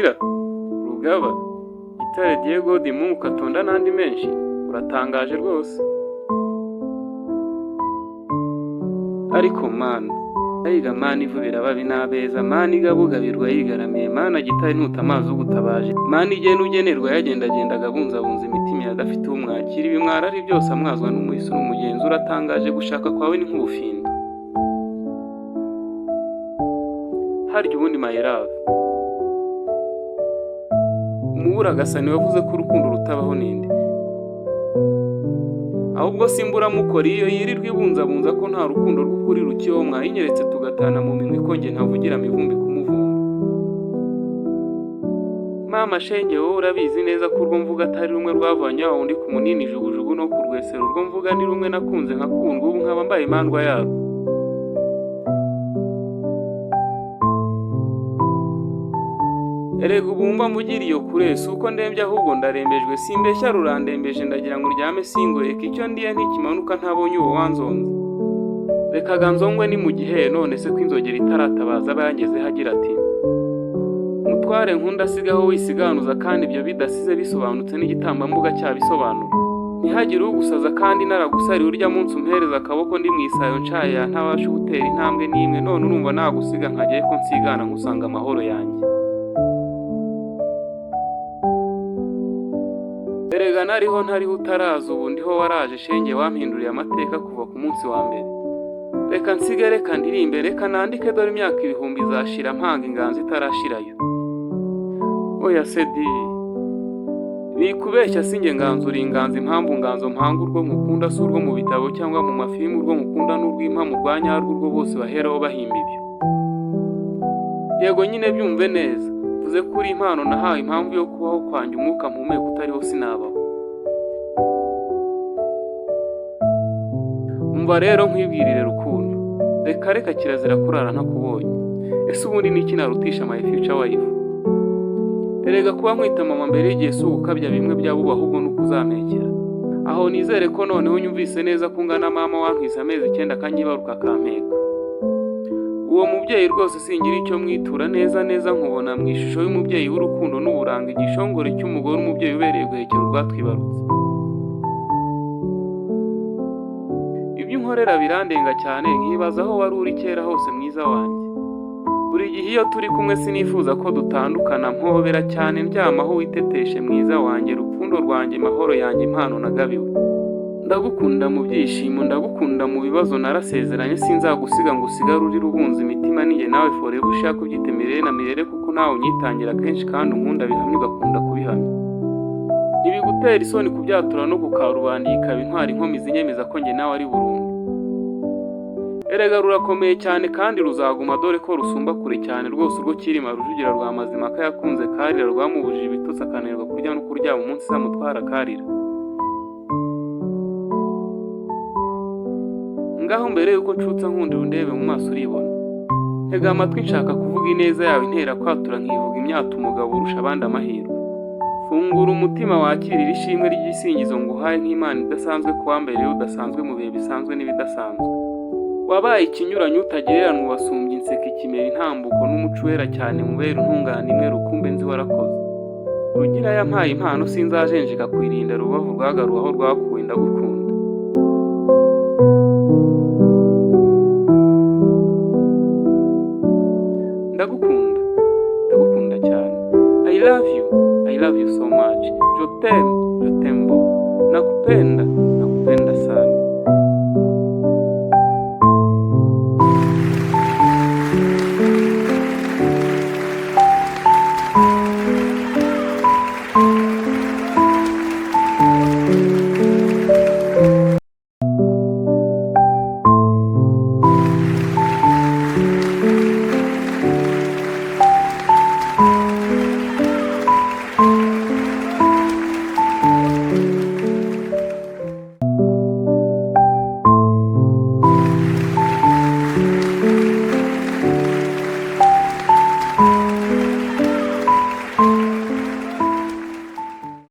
Kalira, Rugaba, Gitare Diego Dimu Katonda n'andi menshi, uratangaje rwose. Ariko mana, ayiga mana ivubira ababi n'abeza, mana igabugabirwa yigaramiye, mana Gitare ntutamazi ugutabaje, mana igena ugenerwa yagendagendaga abunzabunza imitima yadafite umwakira, ibimwara ari byose amwazwa n'umuhiso n'umugenzi, uratangaje gushaka kwawe ni nk'ubufindo. Harya ubundi my love, umubura agasani wavuze ko urukundo rutabaho ninde? Ahubwo simbura mukora iyo yirirwa ibunzabunza ko nta rukundo rw'ukuri rukiho, mwayinyeretse tugatana mu minwe ko nge ntavugira mivumbi kumuvumba. Mama shenge wowe urabizi neza ko urwo mvuga atari rumwe rwavanye aho undi ku munini jugujugu no ku rwesero, urwo mvuga ni rumwe nakunze nkakundwa, ubu nkaba mbaye imandwa yarwo. Erega ubumba mugiriye kure si uko ndembye ahubwo ndarembejwe, simbeshya rurandembeje ndagira ngo uryame singoyeka, icyo ndiye ntikimanuka ntabonye uwo wanzonze. Rekaga nzongwe ni mu gihe, none se ko inzogera itaratabaza aba yangezeho agira ati mutware nkunda sigaho wisiganuza, kandi ibyo bidasize bisobanutse n'igitambambuga cyabisobanura. Ntihagire ugusaza kandi naragusari urya munsi umpereza akaboko ndi mu isayo ncaya ntabasha gutera intambwe n'imwe, none urumva nagusiga nkagiye ko nsigana nkusanga amahoro yanjye. Erega nariho ntariho utaraza, ubu ndiho waraje shenge wampinduriye amateka kuva ku munsi wa mbere. Reka nsige, reka ndirimbe, reka nandike, dore imyaka ibihumbi izashira mpanga inganzo itarashirayo. Oya sedi, bikubeshya singe nganzo uri inganzo, impamvu nganzo mpanga urwo mukunda si urwo mu bitabo cyangwa mu mafilmu, urwo mukunda n'urw'impamu rwa nyarwo, urwo bose baheraho bahimba ibyo. Yego nyine byumve neza, mvuze ko uri impano nahawe, impamvu yo kubaho kwanjye umwuka mpumeka utariho sinabaho. Umva rero nkwibwirire rukundo, reka kirazira kurara ntakubonye. Ese ubundi niki narutisha my future wife? Erega kuba nkwita mama mbere y'igihe si ugukabya bimwe byabuba, ahubwo nuko uzamekera. Aho nizere ko noneho unyumvise neza ko ungana mama wantwise amezi 9 akanyibaruka akampeka. Uwo mubyeyi rwose singira icyo mwitura, neza nkubona mu ishusho y'umubyeyi w'urukundo n'uburanga, igishongore cy'umugore, umubyeyi ubereye guhekera urwatwibarutse. Ibyo unkorera birandenga cyane, nkibaza aho wari uri kera hose mwiza wanjye. Buri gihe iyo turi kumwe sinifuza ko dutandukana, mpobera cyane ndyamaho witeteshe mwiza wanjye, rukundo rwanjye, mahoro yanjye, impano nagabiwe. Ndagukunda mu byishimo, ndagukunda mu bibazo, narasezeranye sinzagusiga ngo usigare uri rubunza imitima, ninjye nawe forever ushaka ubyite mirere na mirere, kuko nawe unyitangira kenshi kandi unkunda bihamye ugakunda kubihamya. Ntibigutera isoni kubyatura no kukarubanda, ikaba intwari inkomizi inyemeza ko nge nawe ari burundu. Erega rurakomeye cyane kandi ruzaguma, dore ko rusumba kure cyane rwose urwo Kirima Rujugira rwa Mazimaka yakunze Karira, rwamubujije ibitotsi akananirwa kurya no kuryama umunsi zamutwara Karira. Ngaho mbere yuko ncutsa nkundira undebe mu maso uribona, ntega amatwi nshaka kuvuga ineza yawe, intera kwatura nkivuga imyata umugabo urusha abandi amahirwe. Fungura umutima wakirira ishimwe ry'igisingizo nguhaye nk'Imana idasanzwe, kuwambereye udasanzwe mu bihe bisanzwe n'ibidasanzwe. Wabaye ikinyuranyo utagereranywa, ubasumbye inseko, ikimera, intambuko n'umuco wera cyane, mubera intungane imwe rukumbe nzi warakoze. Rugira yampaye impano sinzajenjeka kwirinda, rubavu rwagaruwe aho rwakuwe, ndagukunda. Ndagukunda cyane. I love you so much. Je t'aime beaucoup. Nakupenda.